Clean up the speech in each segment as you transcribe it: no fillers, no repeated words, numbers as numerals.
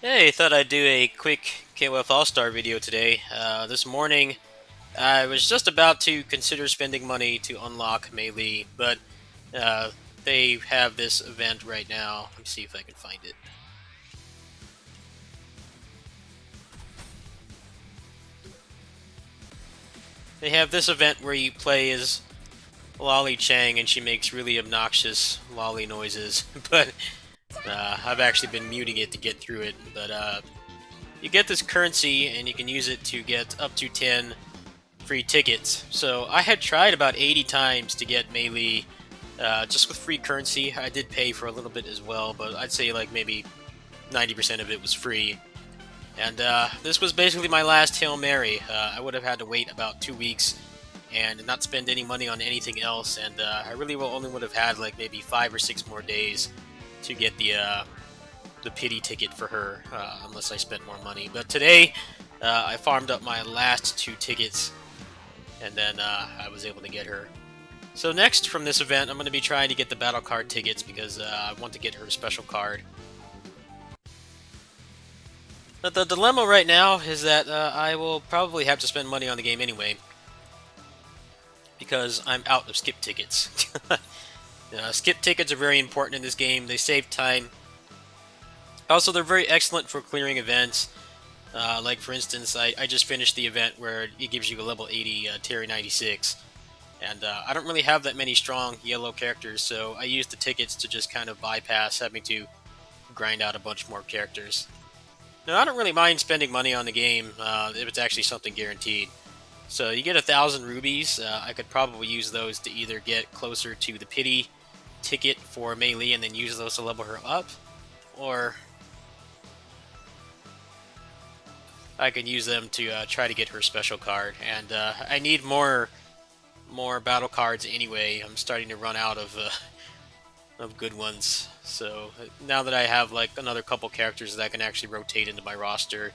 Hey, thought I'd do a quick KOF All-Star video today. This morning, I was just about to consider spending money to unlock Meili, but uh, they have this event right now. Let me see if I can find it. They have this event where you play as Lolly Chang and she makes really obnoxious lolly noises, but I've actually been muting it to get through it. But you get this currency and you can use it to get up to 10 free tickets. So I had tried about 80 times to get Meili just with free currency. I did pay for a little bit as well, but I'd say like maybe 90% of it was free. And this was basically my last Hail Mary. I would have had to wait about 2 weeks and not spend any money on anything else. And I really only would have had like maybe 5 or 6 more days to get the pity ticket for her, unless I spent more money. But today, I farmed up my last 2 tickets, and then I was able to get her. So next from this event, I'm going to be trying to get the battle card tickets because I want to get her a special card. But the dilemma right now is that I will probably have to spend money on the game anyway because I'm out of skip tickets. Skip tickets are very important in this game. They save time. Also, they're very excellent for clearing events. Like, for instance, I just finished the event where it gives you a level 80 Terry 96. And I don't really have that many strong yellow characters, so I used the tickets to just kind of bypass having to grind out a bunch more characters. Now, I don't really mind spending money on the game if it's actually something guaranteed. So you get 1,000 rubies. I could probably use those to either get closer to the pity ticket for Meili and then use those to level her up, or I could use them to try to get her special card. And I need more battle cards anyway. I'm starting to run out of good ones. So now that I have like another couple characters that I can actually rotate into my roster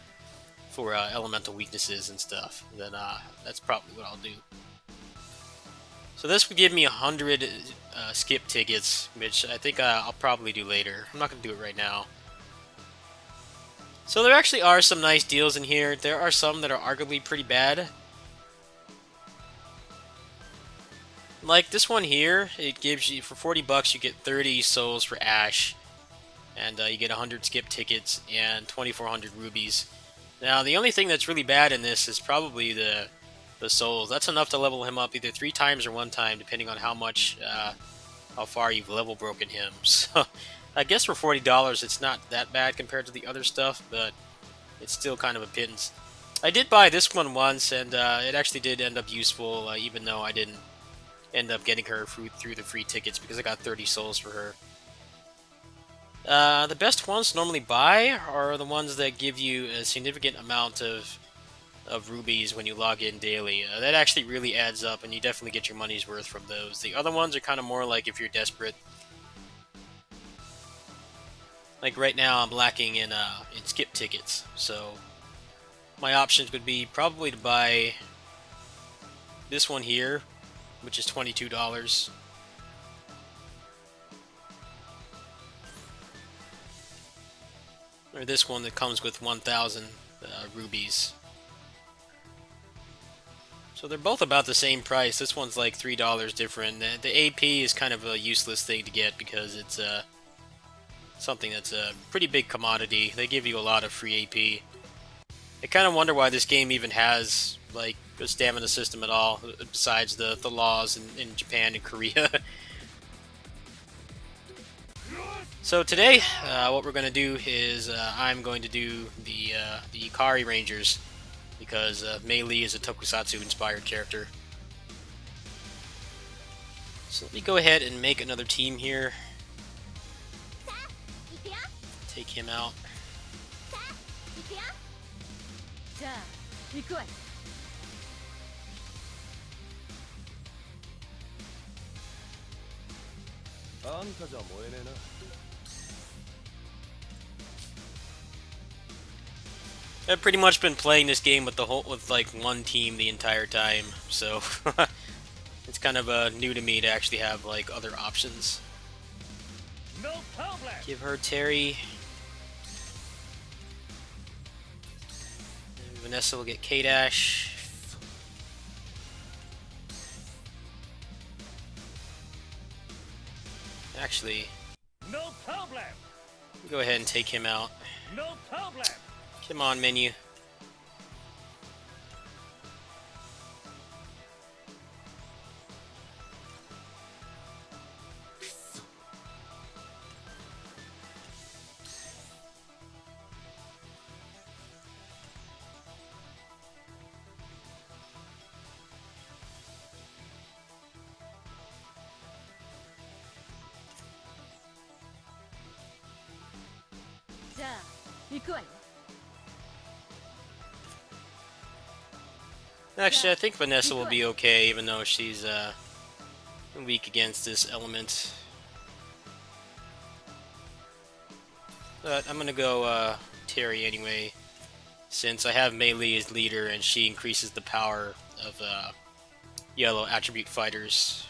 for elemental weaknesses and stuff, then that's probably what I'll do. So this would give me 100 skip tickets, which I think I'll probably do later. I'm not going to do it right now. So there actually are some nice deals in here. There are some that are arguably pretty bad. Like this one here, it gives you, for 40 bucks, you get 30 souls for Ash, and you get 100 skip tickets and 2,400 rubies. Now, the only thing that's really bad in this is probably the souls. That's enough to level him up either 3 times or 1 time, depending on how far you've level broken him. So, I guess for $40, it's not that bad compared to the other stuff, but it's still kind of a pittance. I did buy this one once, and it actually did end up useful, even though I didn't end up getting her through the free tickets because I got 30 souls for her. The best ones to normally buy are the ones that give you a significant amount of rubies when you log in daily. That actually really adds up, and you definitely get your money's worth from those. The other ones are kind of more like if you're desperate. Like right now, I'm lacking in skip tickets, so my options would be probably to buy this one here, which is $22. Or this one that comes with 1,000 rubies. So they're both about the same price. This one's like $3 different. The AP is kind of a useless thing to get because it's something that's a pretty big commodity. They give you a lot of free AP. I kind of wonder why this game even has like a stamina system at all, besides the laws in Japan and Korea. So today, what we're going to do is I'm going to do the Iqari Rangers because Meili is a Tokusatsu inspired character. So let me go ahead and make another team here. Take him out. I've pretty much been playing this game with like one team the entire time, so it's kind of new to me to actually have like other options. Give her Terry. Vanessa will get K-Dash. Actually, No problem. go ahead and take him out. No problem. Come on, menu. Actually, I think Vanessa will be okay, even though she's weak against this element. But I'm gonna go Terry anyway, since I have Meili as leader and she increases the power of yellow attribute fighters.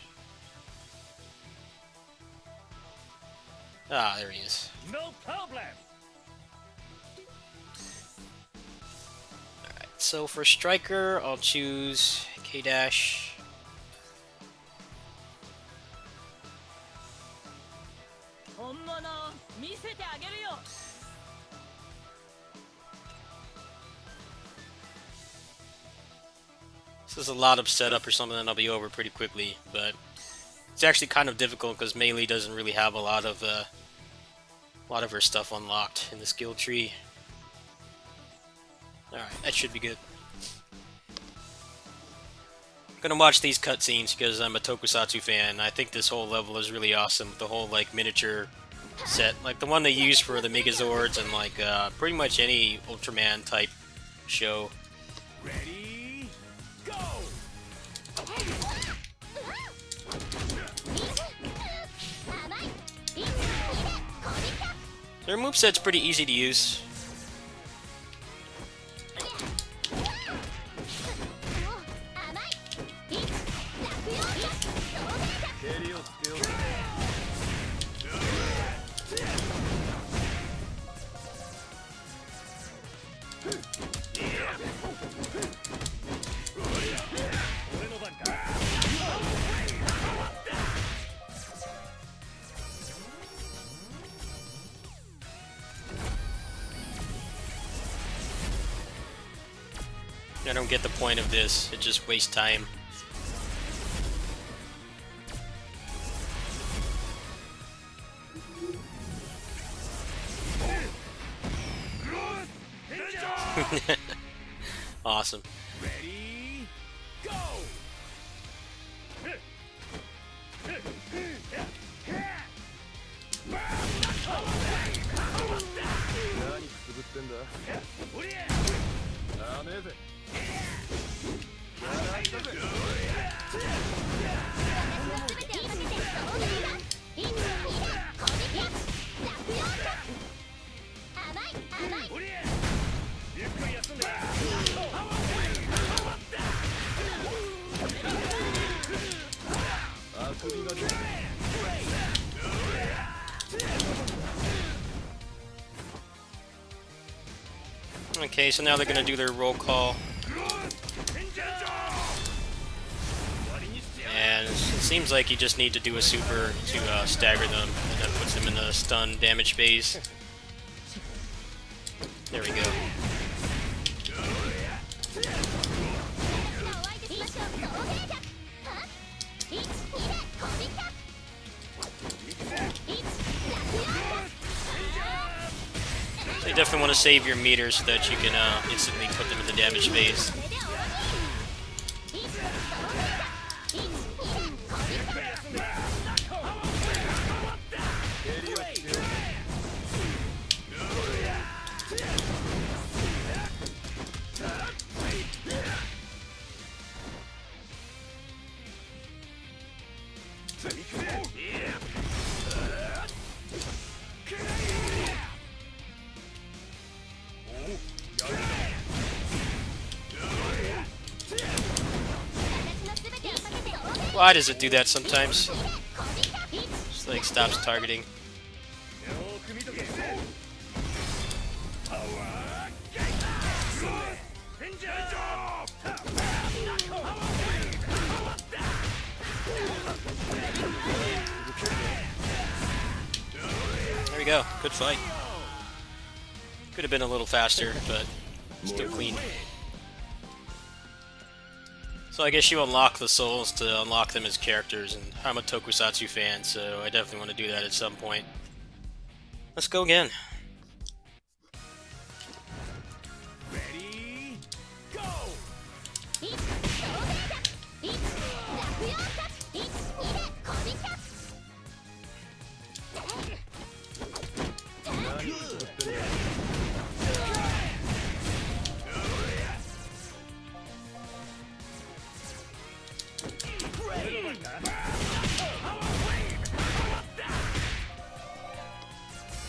Ah, there he is. No problem. Alright, so for striker, I'll choose K-Dash. This is a lot of setup or something that I'll be over pretty quickly, but it's actually kind of difficult because Meili doesn't really have a lot of her stuff unlocked in the skill tree. Alright, that should be good. I'm gonna watch these cutscenes because I'm a Tokusatsu fan. I think this whole level is really awesome. The whole like miniature set, like the one they use for the Megazords and like pretty much any Ultraman type show. Ready? Go. Their moveset's pretty easy to use. I don't get the point of this, it just wastes time. Awesome. Ready? Go. Okay, so now they're gonna do their roll call. And it seems like you just need to do a super to stagger them, and that puts them in the stun damage phase. There we go. So you definitely want to save your meters so that you can instantly put them in the damage phase. Why does it do that sometimes? Just like stops targeting. we go. Good fight. Could have been a little faster, but still clean. So I guess you unlock the souls to unlock them as characters, and I'm a Tokusatsu fan, so I definitely want to do that at some point. Let's go again. Ready, go!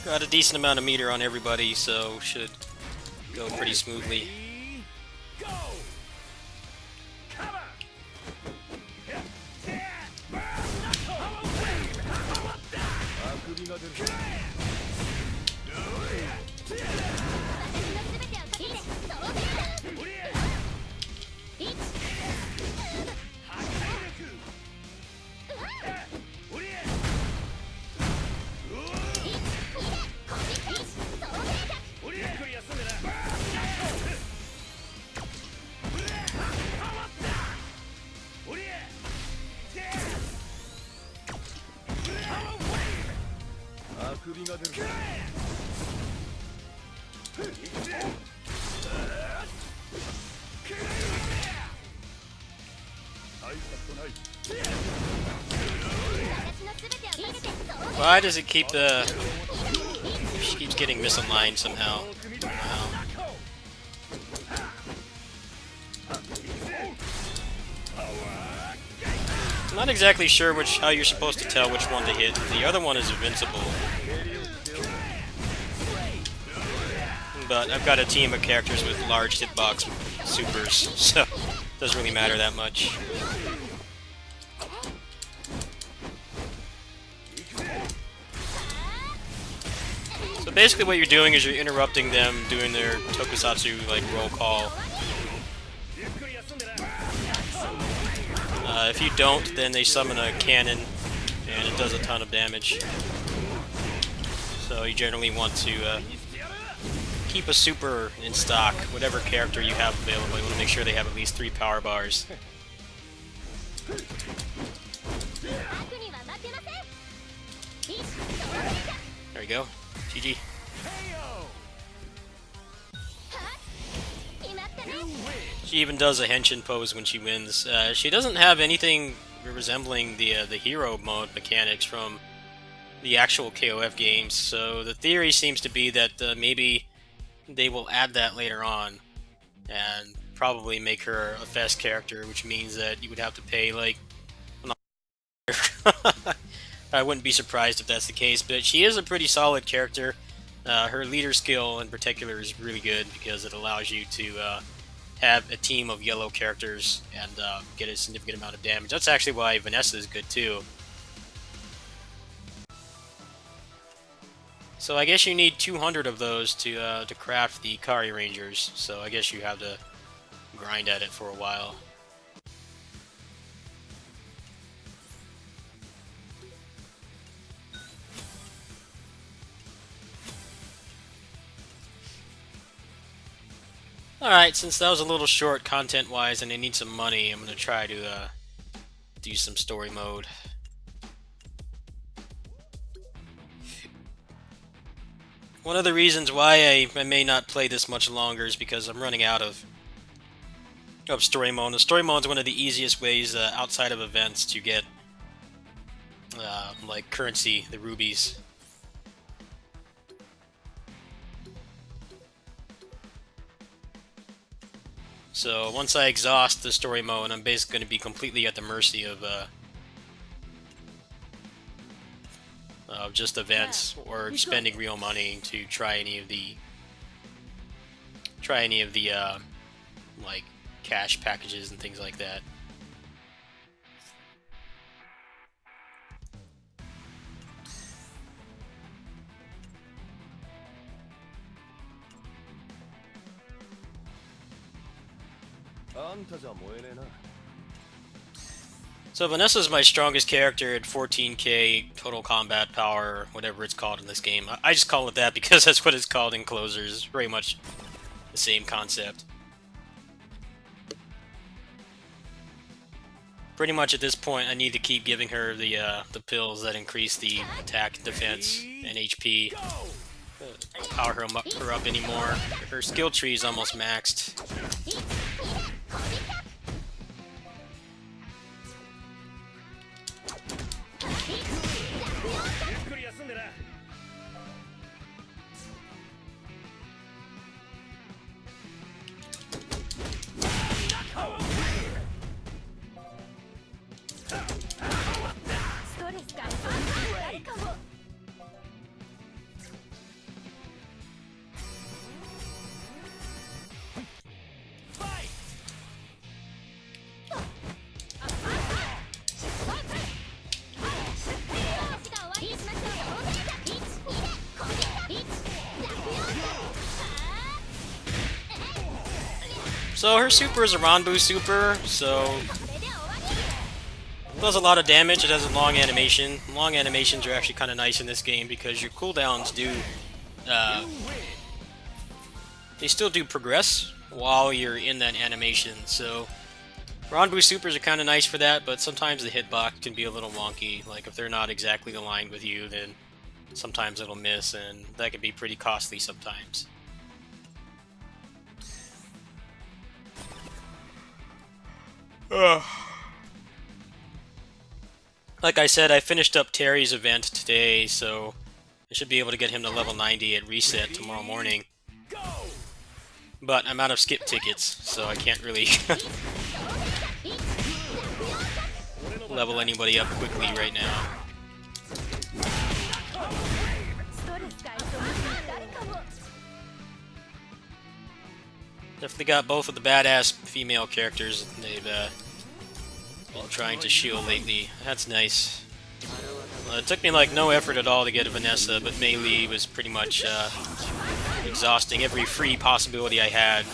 Got a decent amount of meter on everybody, so should go pretty smoothly. Go! Cover! Why does it keep the... She keeps getting misaligned somehow. Wow. I'm not exactly sure how you're supposed to tell which one to hit. The other one is invincible. But I've got a team of characters with large hitbox supers, so it doesn't really matter that much. So basically what you're doing is you're interrupting them doing their tokusatsu like roll call. If you don't, then they summon a cannon and it does a ton of damage. So you generally want to keep a super in stock, whatever character you have available. You want to make sure they have at least 3 power bars. There we go. GG. She even does a henshin pose when she wins. She doesn't have anything resembling the hero mode mechanics from the actual KOF games, so the theory seems to be that maybe they will add that later on and probably make her a fest character, which means that you would have to pay like... I wouldn't be surprised if that's the case, but she is a pretty solid character. Her leader skill in particular is really good because it allows you to have a team of yellow characters and get a significant amount of damage. That's actually why Vanessa is good too. So I guess you need 200 of those to craft the Iqari Rangers, so I guess you have to grind at it for a while. Alright, since that was a little short content-wise and I need some money, I'm going to try to do some story mode. One of the reasons why I may not play this much longer is because I'm running out of story mode. The story mode is one of the easiest ways outside of events to get like currency, the rubies. So once I exhaust the story mode, I'm basically going to be completely at the mercy of just events or spending real money to try any of the like cash packages and things like that. So Vanessa's my strongest character at 14k total combat power, whatever it's called in this game. I just call it that because that's what it's called in Closers. It's very much the same concept. Pretty much at this point, I need to keep giving her the pills that increase the attack, defense, and HP. Power her up anymore. Her skill tree is almost maxed. So her super is a Ranbu super, so it does a lot of damage. It has a long animation. Long animations are actually kind of nice in this game because your cooldowns do, they still do progress while you're in that animation. So Ranbu supers are kind of nice for that, but sometimes the hitbox can be a little wonky. Like if they're not exactly aligned with you, then sometimes it'll miss, and that can be pretty costly sometimes. Like I said, I finished up Terry's event today, so I should be able to get him to level 90 at reset tomorrow morning. But I'm out of skip tickets, so I can't really level anybody up quickly right now. Definitely got both of the badass female characters they've been trying to shield lately. That's nice. It took me like no effort at all to get a Vanessa, but Meili was pretty much exhausting every free possibility I had.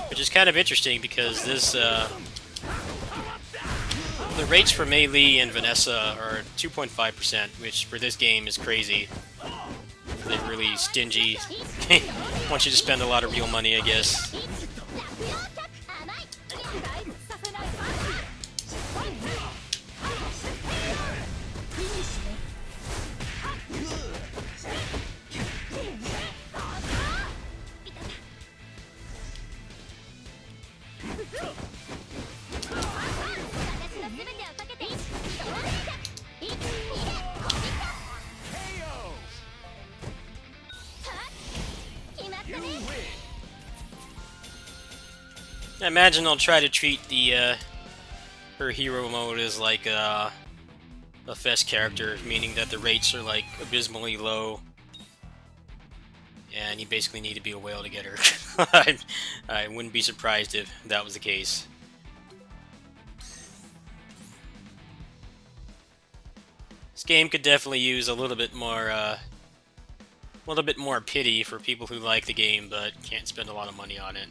Which is kind of interesting because this the rates for Meili and Vanessa are 2.5%, which for this game is crazy. They're really stingy. Want you to spend a lot of real money, I guess. I imagine I'll try to treat the her hero mode as like a fest character, meaning that the rates are like abysmally low, and you basically need to be a whale to get her. I wouldn't be surprised if that was the case. This game could definitely use a little bit more pity for people who like the game but can't spend a lot of money on it.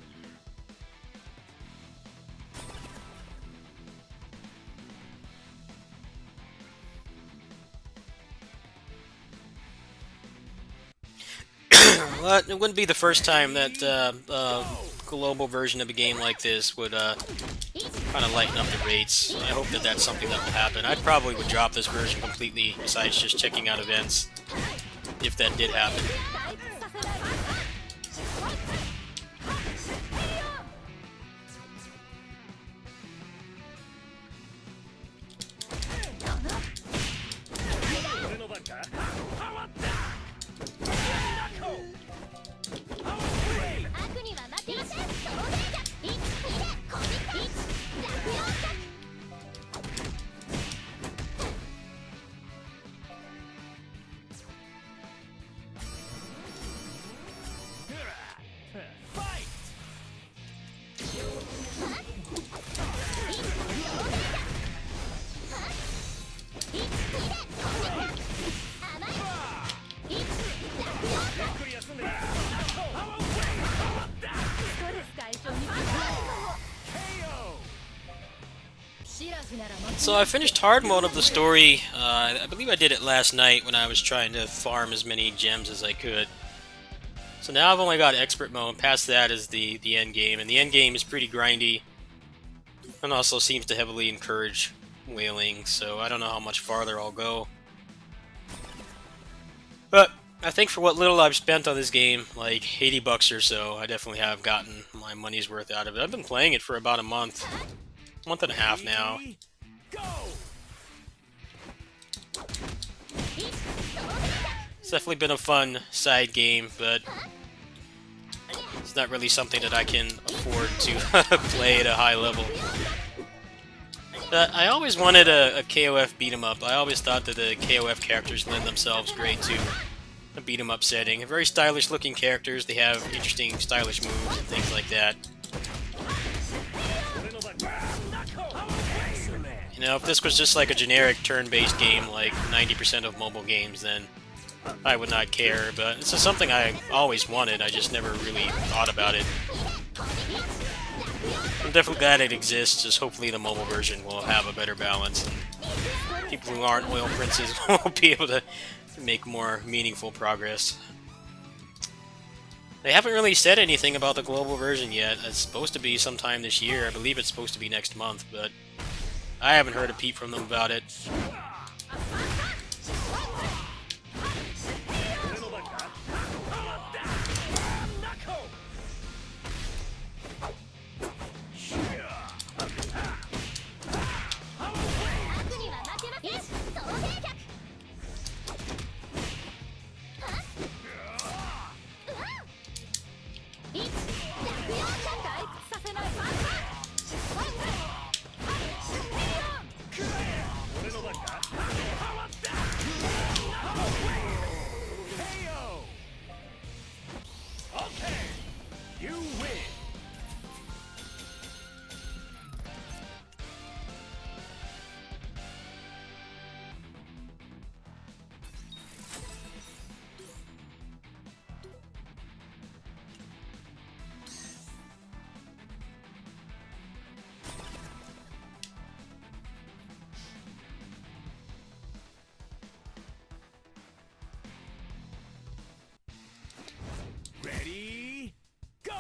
Well, it wouldn't be the first time that a global version of a game like this would kind of lighten up the rates. I hope that that's something that will happen. I probably would drop this version completely, besides just checking out events, if that did happen. So I finished hard mode of the story. I believe I did it last night when I was trying to farm as many gems as I could. So now I've only got expert mode. Past that is the end game, and the end game is pretty grindy, and also seems to heavily encourage whaling. So I don't know how much farther I'll go. But I think for what little I've spent on this game, like 80 bucks or so, I definitely have gotten my money's worth out of it. I've been playing it for about a month and a half now. Go! It's definitely been a fun side game, but it's not really something that I can afford to play at a high level. I always wanted a KOF beat 'em up. I always thought that the KOF characters lend themselves great to a beat 'em up setting. Very stylish looking characters. They have interesting stylish moves and things like that. You know, if this was just like a generic turn-based game like 90% of mobile games, then I would not care, but this is something I always wanted. I just never really thought about it. I'm definitely glad it exists, just hopefully the mobile version will have a better balance. And people who aren't oil princes will be able to make more meaningful progress. They haven't really said anything about the global version yet. It's supposed to be sometime this year. I believe it's supposed to be next month, but I haven't heard a peep from them about it. Ready? Go!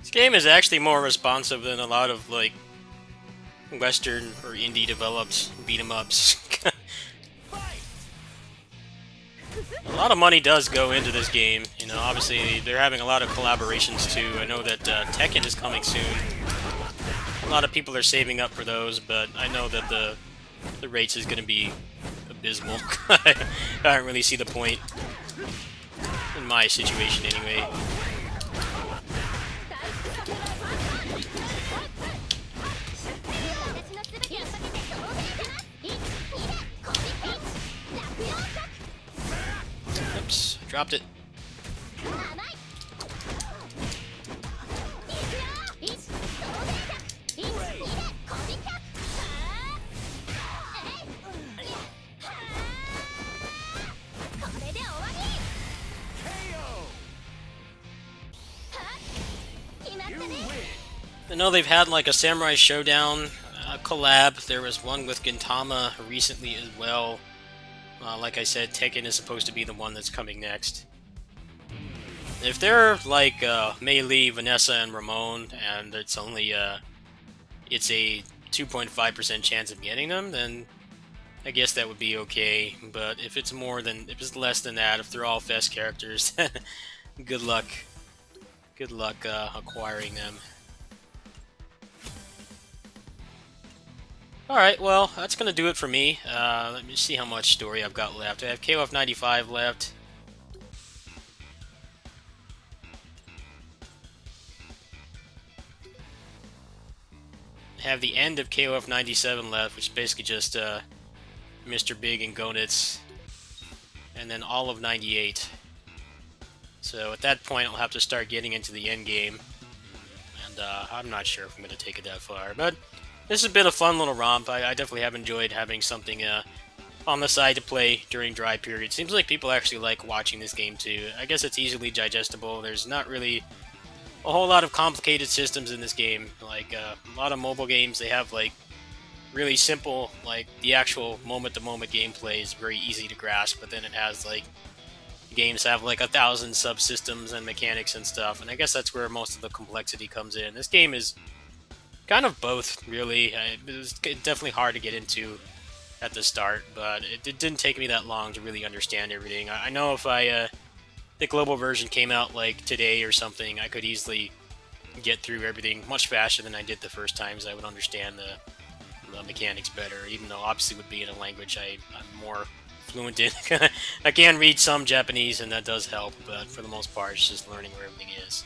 This game is actually more responsive than a lot of like Western or indie developed beat 'em ups. A lot of money does go into this game. You know, obviously they're having a lot of collaborations too. I know that Tekken is coming soon. A lot of people are saving up for those, but I know that the rates is going to be abysmal. I don't really see the point in my situation anyway. Oops, dropped it. I know they've had like a Samurai Showdown collab. There was one with Gintama recently as well. Like I said, Tekken is supposed to be the one that's coming next. If they're like Meili, Vanessa, and Ramon, and it's only it's a 2.5% chance of getting them, then I guess that would be okay. But if it's less than that, if they're all Fest characters, good luck. Good luck acquiring them. Alright, well, that's going to do it for me. Let me see how much story I've got left. I have KOF 95 left. I have the end of KOF 97 left, which is basically just Mr. Big and Gonitz, and then all of 98. So at that point, I'll have to start getting into the end game, and I'm not sure if I'm going to take it that far. But this has been a fun little romp. I definitely have enjoyed having something on the side to play during dry periods. Seems like people actually like watching this game too. I guess it's easily digestible. There's not really a whole lot of complicated systems in this game. Like a lot of mobile games, they have like really simple, like the actual moment-to-moment gameplay is very easy to grasp, but then it has like games have like 1,000 subsystems and mechanics and stuff, and I guess that's where most of the complexity comes in. This game is kind of both, really. It was definitely hard to get into at the start, but it didn't take me that long to really understand everything. I know if the global version came out like today or something, I could easily get through everything much faster than I did the first times. I would understand the mechanics better, even though obviously would be in a language I'm more fluent in. I can read some Japanese, and that does help, but for the most part, it's just learning where everything is.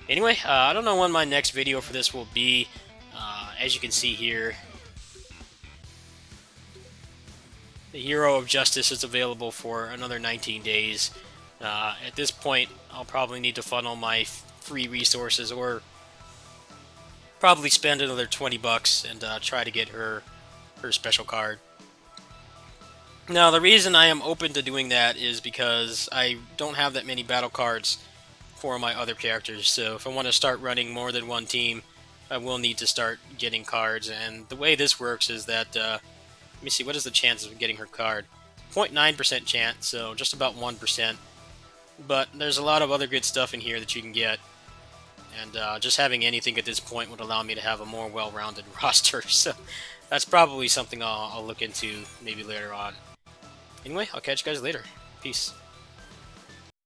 Anyway, I don't know when my next video for this will be. As you can see here, the Hero of Justice is available for another 19 days. At this point, I'll probably need to funnel my free resources, or probably spend another 20 bucks and try to get her special card. Now, the reason I am open to doing that is because I don't have that many battle cards for my other characters, so if I want to start running more than one team, I will need to start getting cards. And the way this works is that, let me see, what is the chances of getting her card? 0.9% chance, so just about 1%. But there's a lot of other good stuff in here that you can get, and just having anything at this point would allow me to have a more well-rounded roster, so that's probably something I'll look into maybe later on. Anyway, I'll catch you guys later. Peace.